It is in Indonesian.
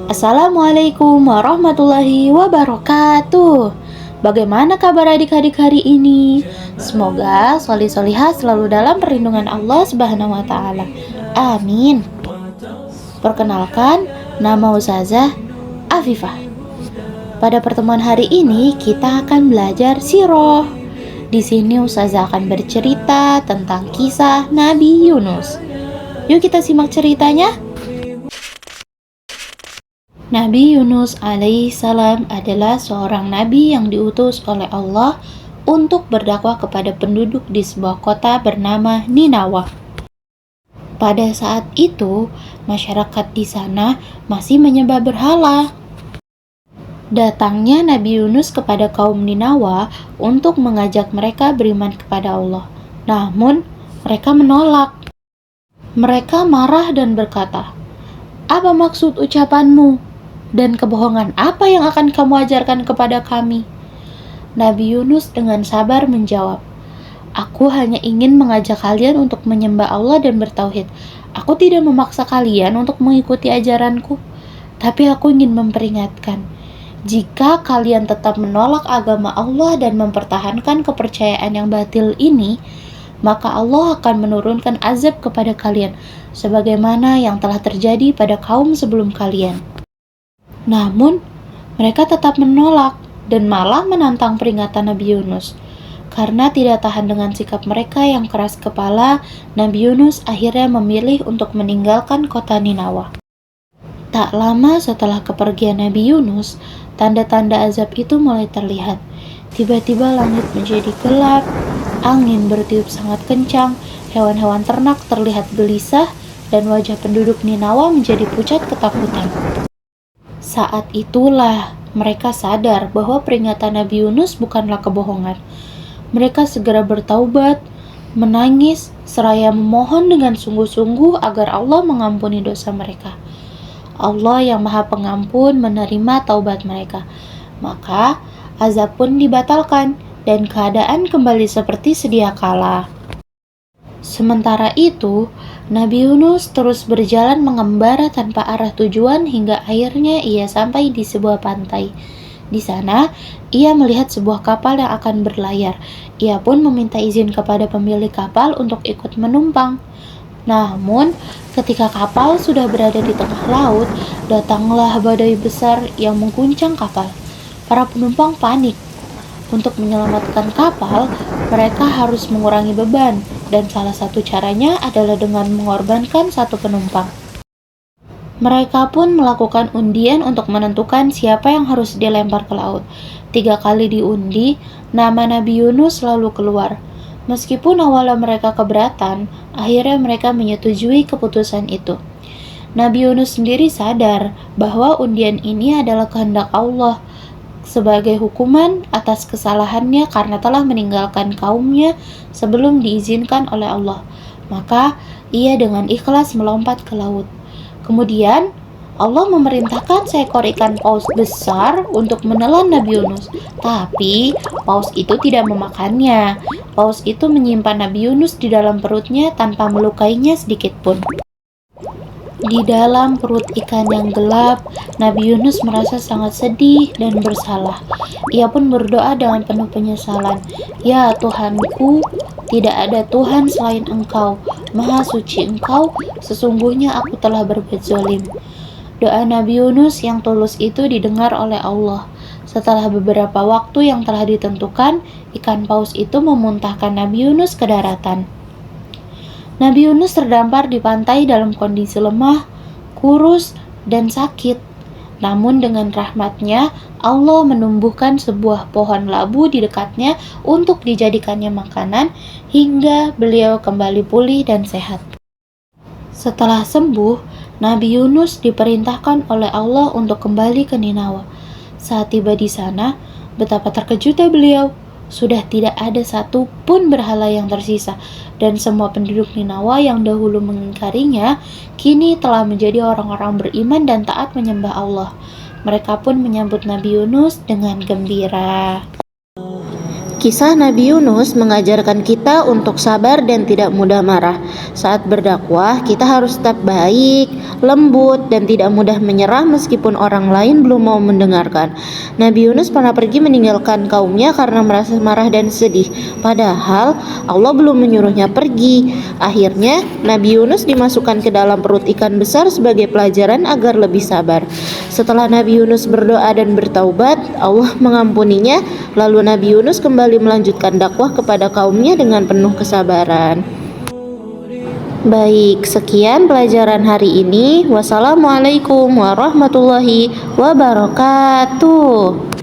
Assalamualaikum warahmatullahi wabarakatuh. Bagaimana kabar adik-adik hari ini? Semoga solih-solihah selalu dalam perlindungan Allah Subhanahu wa Ta'ala. Amin. Perkenalkan, nama Ustazah Afifah. Pada pertemuan hari ini kita akan belajar sirah. Di sini Ustazah akan bercerita tentang kisah Nabi Yunus. Yuk kita simak ceritanya. Nabi Yunus alaihissalam adalah seorang nabi yang diutus oleh Allah untuk berdakwah kepada penduduk di sebuah kota bernama Ninawa. Pada saat itu, masyarakat di sana masih menyembah berhala. Datangnya Nabi Yunus kepada kaum Ninawa untuk mengajak mereka beriman kepada Allah. Namun, mereka menolak. Mereka marah dan berkata, "Apa maksud ucapanmu? Dan kebohongan apa yang akan kamu ajarkan kepada kami?" Nabi Yunus dengan sabar menjawab, "Aku hanya ingin mengajak kalian untuk menyembah Allah dan bertauhid. Aku tidak memaksa kalian untuk mengikuti ajaranku, tapi aku ingin memperingatkan. Jika kalian tetap menolak agama Allah dan mempertahankan kepercayaan yang batil ini, maka Allah akan menurunkan azab kepada kalian, sebagaimana yang telah terjadi pada kaum sebelum kalian." Namun, mereka tetap menolak dan malah menantang peringatan Nabi Yunus. Karena tidak tahan dengan sikap mereka yang keras kepala, Nabi Yunus akhirnya memilih untuk meninggalkan kota Ninawa. Tak lama setelah kepergian Nabi Yunus, tanda-tanda azab itu mulai terlihat. Tiba-tiba langit menjadi gelap, angin bertiup sangat kencang, hewan-hewan ternak terlihat gelisah, dan wajah penduduk Ninawa menjadi pucat ketakutan. Saat itulah mereka sadar bahwa peringatan Nabi Yunus bukanlah kebohongan. Mereka segera bertaubat, menangis, seraya memohon dengan sungguh-sungguh agar Allah mengampuni dosa mereka. Allah yang Maha Pengampun menerima taubat mereka. Maka azab pun dibatalkan dan keadaan kembali seperti sedia kala. Sementara itu, Nabi Yunus terus berjalan mengembara tanpa arah tujuan hingga akhirnya ia sampai di sebuah pantai. Di sana, ia melihat sebuah kapal yang akan berlayar. Ia pun meminta izin kepada pemilik kapal untuk ikut menumpang. Namun, ketika kapal sudah berada di tengah laut, datanglah badai besar yang mengguncang kapal. Para penumpang panik. Untuk menyelamatkan kapal, mereka harus mengurangi beban, dan salah satu caranya adalah dengan mengorbankan satu penumpang. Mereka pun melakukan undian untuk menentukan siapa yang harus dilempar ke laut. 3 kali diundi, nama Nabi Yunus selalu keluar. Meskipun awalnya mereka keberatan, akhirnya mereka menyetujui keputusan itu. Nabi Yunus sendiri sadar bahwa undian ini adalah kehendak Allah sebagai hukuman atas kesalahannya karena telah meninggalkan kaumnya sebelum diizinkan oleh Allah. Maka ia dengan ikhlas melompat ke laut. Kemudian Allah memerintahkan seekor ikan paus besar untuk menelan Nabi Yunus. Tapi paus itu tidak memakannya. Paus itu menyimpan Nabi Yunus di dalam perutnya tanpa melukainya sedikit pun. Di dalam perut ikan yang gelap, Nabi Yunus merasa sangat sedih dan bersalah. Ia pun berdoa dengan penuh penyesalan, "Ya Tuhanku, tidak ada Tuhan selain Engkau. Maha suci Engkau, sesungguhnya aku telah berbuat zalim." Doa Nabi Yunus yang tulus itu didengar oleh Allah. Setelah beberapa waktu yang telah ditentukan, ikan paus itu memuntahkan Nabi Yunus ke daratan. Nabi Yunus terdampar di pantai dalam kondisi lemah, kurus, dan sakit. Namun dengan rahmatnya, Allah menumbuhkan sebuah pohon labu di dekatnya untuk dijadikannya makanan hingga beliau kembali pulih dan sehat. Setelah sembuh, Nabi Yunus diperintahkan oleh Allah untuk kembali ke Ninawa. Saat tiba di sana, betapa terkejutnya beliau. Sudah tidak ada satu pun berhala yang tersisa, dan semua penduduk Ninawa yang dahulu mengingkarinya, kini telah menjadi orang-orang beriman dan taat menyembah Allah. Mereka pun menyambut Nabi Yunus dengan gembira. Kisah Nabi Yunus mengajarkan kita untuk sabar dan tidak mudah marah. Saat berdakwah, kita harus tetap baik, lembut, dan tidak mudah menyerah meskipun orang lain belum mau mendengarkan. Nabi Yunus pernah pergi meninggalkan kaumnya karena merasa marah dan sedih. Padahal Allah belum menyuruhnya pergi. Akhirnya, Nabi Yunus dimasukkan ke dalam perut ikan besar sebagai pelajaran agar lebih sabar. Setelah Nabi Yunus berdoa dan bertaubat, Allah mengampuninya. Lalu Nabi Yunus kembali melanjutkan dakwah kepada kaumnya dengan penuh kesabaran. Baik, sekian pelajaran hari ini. Wassalamualaikum warahmatullahi wabarakatuh.